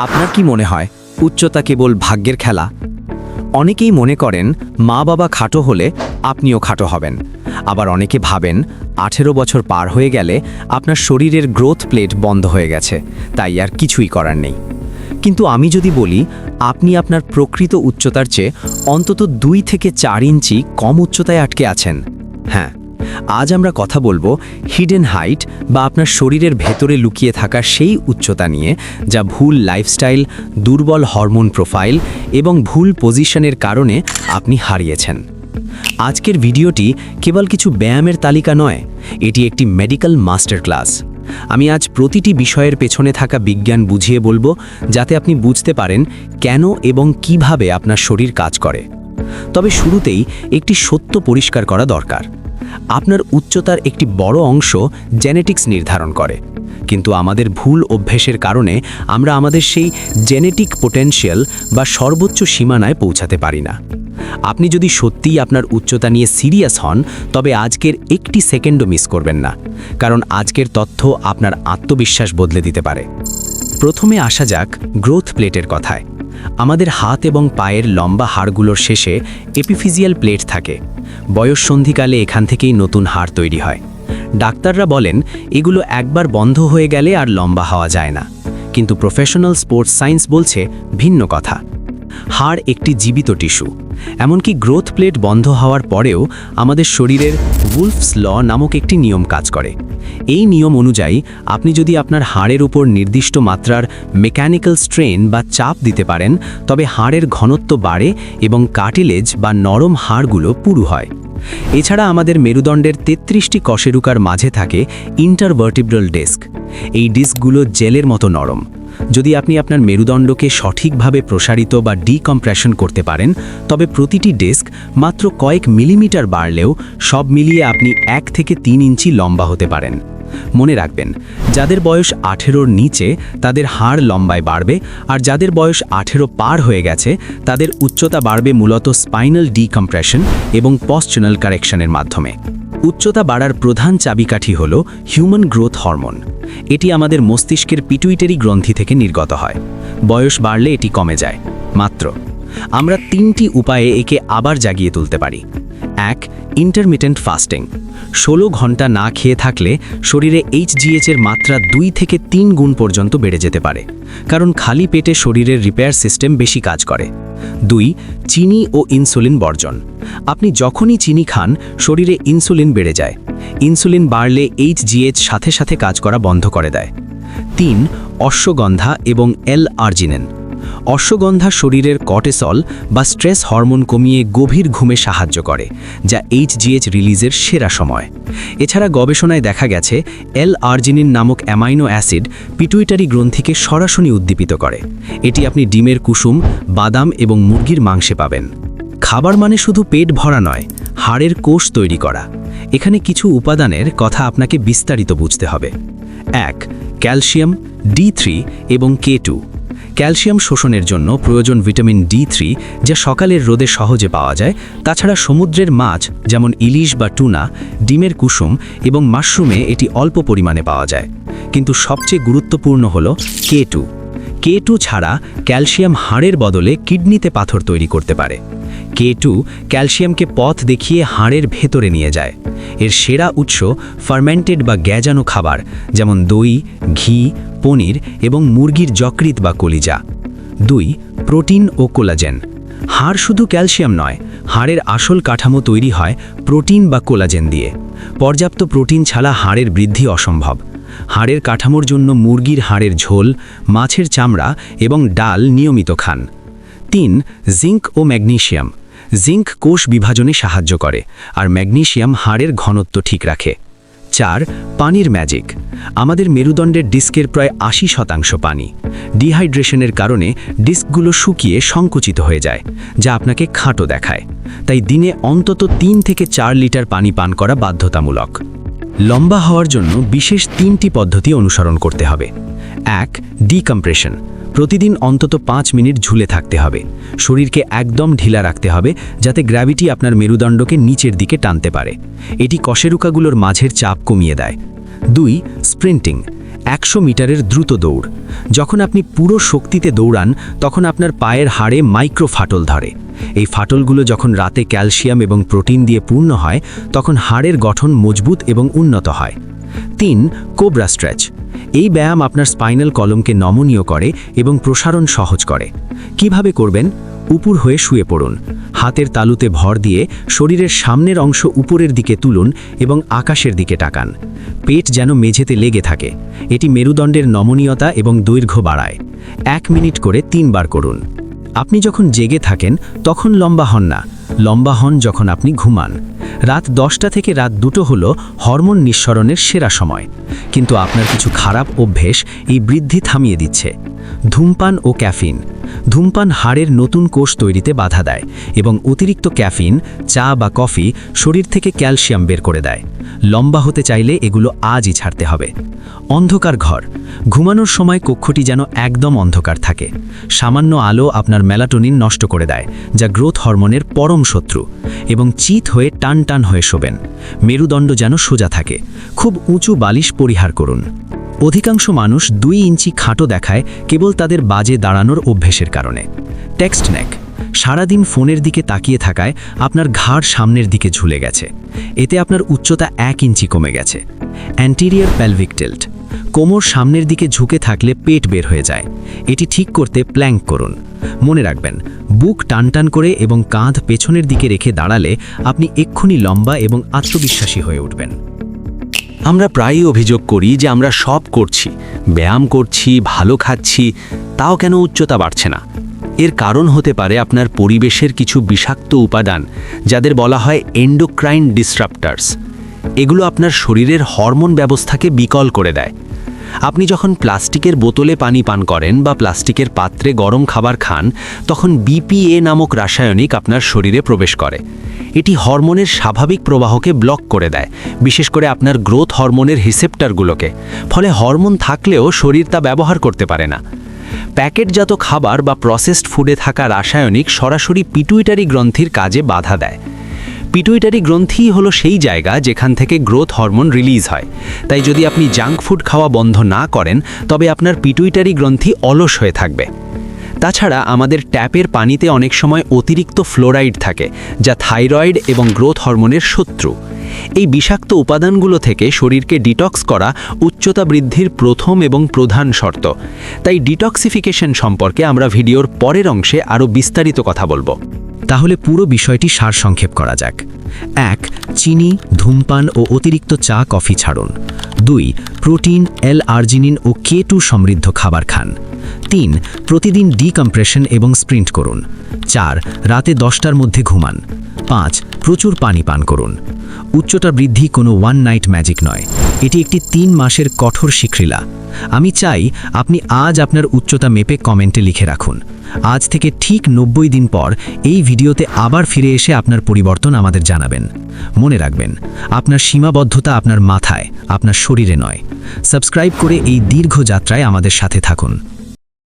আপনার কি মনে হয় উচ্চতা কেবল ভাগ্যের খেলা? অনেকেই মনে করেন মা বাবা খাটো হলে আপনিও খাটো হবেন। আবার অনেকে ভাবেন 18 বছর পার হয়ে গেলে আপনার শরীরের গ্রোথ প্লেট বন্ধ হয়ে গেছে, তাই আর কিছুই করার নেই। কিন্তু আমি যদি বলি আপনি আপনার প্রকৃত উচ্চতার চেয়ে অন্তত 2 থেকে 4 ইঞ্চি কম উচ্চতায় আটকে আছেন। হ্যাঁ, আজ আমরা কথা বলবো হিডেন হাইট বা আপনার শরীরের ভেতরে লুকিয়ে থাকা সেই উচ্চতা নিয়ে, যা ভুল লাইফস্টাইল, দুর্বল হরমোন প্রোফাইল এবং ভুল পজিশনের কারণে আপনি হারিয়েছেন। আজকের ভিডিওটি কেবল কিছু ব্যায়ামের তালিকা নয়, এটি একটি মেডিকেল মাস্টার ক্লাস। আমি আজ প্রতিটি বিষয়ের পেছনে থাকা বিজ্ঞান বুঝিয়ে বলবো, যাতে আপনি বুঝতে পারেন কেন এবং কিভাবে আপনার শরীর কাজ করে। তবে শুরুতেই একটি সত্য পরিষ্কার করা দরকার। আপনার উচ্চতার একটি বড় অংশ জেনেটিক্স নির্ধারণ করে, কিন্তু আমাদের ভুল অভ্যেসের কারণে আমরা আমাদের সেই জেনেটিক পোটেনশিয়াল বা সর্বোচ্চ সীমানায় পৌঁছাতে পারি না। আপনি যদি সত্যিই আপনার উচ্চতা নিয়ে সিরিয়াস হন, তবে আজকের একটি সেকেন্ডও মিস করবেন না, কারণ আজকের তথ্য আপনার আত্মবিশ্বাস বদলে দিতে পারে। প্রথমে আসা যাক গ্রোথ প্লেটের কথায়। আমাদের হাত এবং পায়ের লম্বা হাড়গুলোর শেষে এপিফিজিয়াল প্লেট থাকে। বয়ঃসন্ধিকালে এখান থেকেই নতুন হাড় তৈরি হয়। ডাক্তাররা বলেন এগুলো একবার বন্ধ হয়ে গেলে আর লম্বা হওয়া যায় না, কিন্তু প্রফেশনাল স্পোর্টস সায়েন্স বলছে ভিন্ন কথা। হাড় একটি জীবিত টিস্যু। এমনকি গ্রোথ প্লেট বন্ধ হওয়ার পরেও আমাদের শরীরের উলফস ল নামক একটি নিয়ম কাজ করে। এই নিয়ম অনুযায়ী আপনি যদি আপনার হাড়ের উপর নির্দিষ্ট মাত্রার মেকানিক্যাল স্ট্রেন বা চাপ দিতে পারেন, তবে হাড়ের ঘনত্ব বাড়ে এবং কার্টিলেজ বা নরম হাড়গুলো পুরু হয়। এছাড়া আমাদের মেরুদণ্ডের 33টি কশেরুকার মাঝে থাকে ইন্টারভার্টিব্রাল ডিস্ক। এই ডিস্কগুলো জেলের মতো নরম। যদি আপনি আপনার মেরুদণ্ডকে সঠিকভাবে প্রসারিত বা ডিকম্প্রেশন করতে পারেন, তবে প্রতিটি ডিস্ক মাত্র কয়েক মিলিমিটার বাড়লেও সব মিলিয়ে আপনি 1 থেকে 3 ইঞ্চি লম্বা হতে পারেন। মনে রাখবেন, যাদের বয়স 18-র নিচে তাদের হাড় লম্বায় বাড়বে, আর যাদের বয়স 18 পার হয়ে গেছে তাদের উচ্চতা বাড়বে মূলত স্পাইনাল ডিকম্প্রেশন এবং পশ্চারাল কারেকশনের মাধ্যমে। উচ্চতা বাড়ার প্রধান চাবিকাঠি হল হিউম্যান গ্রোথ হরমোন। এটি আমাদের মস্তিষ্কের পিটুইটারি গ্রন্থি থেকে নির্গত হয়। বয়স বাড়লে এটি কমে যায়। মাত্র আমরা 3টি উপায়ে একে আবার জাগিয়ে তুলতে পারি। 1. Intermittent fasting. 16 ঘন্টা না খেয়ে থাকলে শরীরে HGH এর মাত্রা 2 থেকে 3 গুণ পর্যন্ত বেড়ে যেতে পারে, কারণ খালি পেটে শরীরের রিপেয়ার সিস্টেম বেশি কাজ করে। 2. চিনি ও ইনসুলিন বর্জন। আপনি যখনই চিনি খান, শরীরে ইনসুলিন বেড়ে যায়। ইনসুলিন বাড়লে HGH সাথে সাথে কাজ করা বন্ধ করে দেয়। 3. অশ্বগন্ধা এবং L-আর্জিনিন। অশ্বগন্ধা শরীরের কর্টিসল বা স্ট্রেস হরমোন কমিয়ে গভীর ঘুমে সাহায্য করে, যা HGH রিলিজের সেরা সময়। এছাড়া গবেষণায় দেখা গেছে L-আর্জিনিন নামক অ্যামাইনো অ্যাসিড পিটুইটারি গ্রন্থিকে সরাসরি উদ্দীপিত করে। এটি আপনি ডিমের কুসুম, বাদাম এবং মুরগির মাংসে পাবেন। খাবার মানে শুধু পেট ভরা নয়, হাড়ের কোষ তৈরি করা। এখানে কিছু উপাদানের কথা আপনাকে বিস্তারিত বুঝতে হবে। 1. ক্যালসিয়াম, D3 এবং K2। ক্যালসিয়াম শোষণের জন্য প্রয়োজন ভিটামিন D3, যা সকালের রোদে সহজে পাওয়া যায়। তাছাড়া সমুদ্রের মাছ যেমন ইলিশ বা টুনা, ডিমের কুসুম এবং মাশরুমে এটি অল্প পরিমাণে পাওয়া যায়। কিন্তু সবচেয়ে গুরুত্বপূর্ণ হল K2। K2 ছাড়া ক্যালসিয়াম হাড়ের বদলে কিডনিতে পাথর তৈরি করতে পারে। K2 ক্যালসিয়ামকে পথ দেখিয়ে হাড়ের ভেতরে নিয়ে যায়। এর সেরা উৎস ফার্মেন্টেড বা গ্যাজানো খাবার, যেমন দই, ঘি, পনির এবং মুরগির যকৃৎ বা কলিজা। 2. প্রোটিন ও কোলাজেন। হাড় শুধু ক্যালসিয়াম নয়, হাড়ের আসল কাঠামো তৈরি হয় প্রোটিন বা কোলাজেন দিয়ে। পর্যাপ্ত প্রোটিন ছাড়া হাড়ের বৃদ্ধি অসম্ভব। হাড়ের কাঠামোর জন্য মুরগির হাড়ের ঝোল, মাছের চামড়া এবং ডাল নিয়মিত খান। 3. জিঙ্ক ও ম্যাগনেসিয়াম। জিঙ্ক কোষ বিভাজনে সাহায্য করে, আর ম্যাগনেসিয়াম হাড়ের ঘনত্ব ঠিক রাখে। 4. পানির ম্যাজিক। আমাদের মেরুদণ্ডের ডিস্কের প্রায় 80% পানি। ডিহাইড্রেশনের কারণে ডিস্কগুলো শুকিয়ে সংকুচিত হয়ে যায়, যা আপনাকে খাটো দেখায়। তাই দিনে অন্তত 3 থেকে 4 লিটার পানি পান করা বাধ্যতামূলক। লম্বা হওয়ার জন্য বিশেষ 3টি পদ্ধতি অনুসরণ করতে হবে। 1. ডিকম্প্রেশন। প্রতিদিন অন্তত 5 মিনিট ঝুলে থাকতে হবে। শরীরকে একদম ঢিলা রাখতে হবে, যাতে গ্র্যাভিটি আপনার মেরুদণ্ডকে নিচের দিকে টানতে পারে। এটি কশেরুকাগুলোর মাঝের চাপ কমিয়ে দেয়। 2. স্প্রিন্টিং। 100 মিটারের দ্রুত দৌড়। যখন আপনি পুরো শক্তিতে দৌড়ান তখন আপনার পায়ের হাড়ে মাইক্রো ফাটল ধরে। এই ফাটলগুলো যখন রাতে ক্যালসিয়াম এবং প্রোটিন দিয়ে পূর্ণ হয় তখন হাড়ের গঠন মজবুত এবং উন্নত হয়। 3. Cobra stretch. এই ব্যায়াম আপনার স্পাইনাল কলমকে নমনীয় করে এবং প্রসারণ সহজ করে। কিভাবে করবেন? উপর হয়ে শুয়ে পড়ুন, হাতের তালুতে ভর দিয়ে শরীরের সামনের অংশ উপরের দিকে তুলুন এবং আকাশের দিকে তাকান। পেট যেন মেঝেতে লেগে থাকে। এটি মেরুদণ্ডের নমনীয়তা এবং দৈর্ঘ্য বাড়ায়। 1 মিনিট করে 3 বার করুন। আপনি যখন জেগে থাকেন তখন লম্বা হন না, লম্বা হন যখন আপনি ঘুমান। রাত 10টা থেকে রাত 2টো হলো হরমোন নিঃসরণের সেরা সময়, কিন্তু আপনার কিছু খারাপ অভ্যেস এই বৃদ্ধি থামিয়ে দিচ্ছে। ধূমপান ও ক্যাফিন। ধূমপান হাড়ের নতুন কোষ তৈরিতে বাধা দেয় এবং অতিরিক্ত ক্যাফিন, চা বা কফি শরীর থেকে ক্যালসিয়াম বের করে দেয়। লম্বা হতে চাইলে এগুলো আজই ছাড়তে হবে। অন্ধকার ঘর। ঘুমানোর সময় কক্ষটি যেন একদম অন্ধকার থাকে। সামান্য আলো আপনার মেলাটোনিন নষ্ট করে দেয়, যা গ্রোথ হরমোনের পরম শত্রু, এবং চিত হয়ে টান টান হয়ে শোবেন। মেরুদণ্ড যেন সোজা থাকে। খুব উঁচু বালিশ পরিহার করুন। অধিকাংশ মানুষ 2 ইঞ্চি খাটো দেখায় কেবল তাদের বাজে দাঁড়ানোর অভ্যেসের কারণে। টেক্সট নেক। সারাদিন ফোনের দিকে তাকিয়ে থাকায় আপনার ঘাড় সামনের দিকে ঝুলে গেছে। এতে আপনার উচ্চতা 1 ইঞ্চি কমে গেছে। Anterior pelvic tilt. কোমর সামনের দিকে ঝুঁকে থাকলে পেট বের হয়ে যায়। এটি ঠিক করতে প্ল্যাঙ্ক করুন। মনে রাখবেন, বুক টানটান করে এবং কাঁধ পেছনের দিকে রেখে দাঁড়ালে আপনি এক্ষুনি লম্বা এবং আত্মবিশ্বাসী হয়ে উঠবেন। আমরা প্রায়ই অভিযোগ করি যে আমরা সব করছি, ব্যায়াম করছি, ভালো খাচ্ছি, তাও কেন উচ্চতা বাড়ছে না। এর কারণ হতে পারে আপনার পরিবেশের কিছু বিষাক্ত উপাদান, যাদের বলা হয় এন্ডোক্রাইন ডিসরাপ্টার্স। এগুলো আপনার শরীরের হরমোন ব্যবস্থাকে বিকল করে দেয়। আপনি যখন প্লাস্টিকের বোতলে পানি পান করেন বা প্লাস্টিকের পাত্রে গরম খাবার খান, তখন বিপিএ নামক রাসায়নিক আপনার শরীরে প্রবেশ করে। এটি হরমোনের স্বাভাবিক প্রবাহকে ব্লক করে দেয়, বিশেষ করে আপনার গ্রোথ হরমোনের রিসেপ্টরগুলোকে। ফলে হরমোন থাকলেও শরীর তা ব্যবহার করতে পারে না। প্যাকেটজাত খাবার বা প্রসেসড ফুডে থাকা রাসায়নিক সরাসরি পিটুইটারি গ্রন্থির কাজে বাধা দেয়। পিটুইটারি গ্রন্থি হলো সেই জায়গা যেখান থেকে গ্রোথ হরমোন রিলিজ হয়। তাই যদি আপনি জাঙ্ক ফুড খাওয়া বন্ধ না করেন, তবে আপনার পিটুইটারি গ্রন্থি অলস হয়ে থাকবে। তাছাড়া আমাদের ট্যাপের পানিতে অনেক সময় অতিরিক্ত ফ্লোরাইড থাকে, যা থাইরয়েড এবং গ্রোথ হরমোনের শত্রু। এই বিষাক্ত উপাদানগুলো থেকে শরীরকে ডিটক্স করা উচ্চতা বৃদ্ধির প্রথম এবং প্রধান শর্ত। তাই ডিটক্সিফিকেশন সম্পর্কে আমরা ভিডিওর পরের অংশে আরও বিস্তারিত কথা বলবো। তাহলে পুরো বিষয়টি সারসংক্ষেপ করা যাক। 1. চিনি, ধূমপান ও অতিরিক্ত চা কফি ছাড়ুন। 2. প্রোটিন, L-আর্জিনিন ও K2 সমৃদ্ধ খাবার খান। 3. প্রতিদিন ডিকম্প্রেশন এবং স্প্রিন্ট করুন। 4. রাতে 10টার মধ্যে ঘুমান। 5. প্রচুর পানি পান করুন। উচ্চতা বৃদ্ধি কোনো ওয়ান নাইট ম্যাজিক নয়, এটি একটি 3 মাসের কঠোর শিক্ষা। আমি চাই আপনি আজ আপনার উচ্চতা মেপে কমেন্টে লিখে রাখুন। আজ থেকে ঠিক 90 দিন পর এই ভিডিওতে আবার ফিরে এসে আপনার পরিবর্তন আমাদের জানাবেন। মনে রাখবেন, আপনার সীমাবদ্ধতা আপনার মাথায়, আপনার শরীরে নয়। সাবস্ক্রাইব করে এই দীর্ঘ যাত্রায় আমাদের সাথে থাকুন।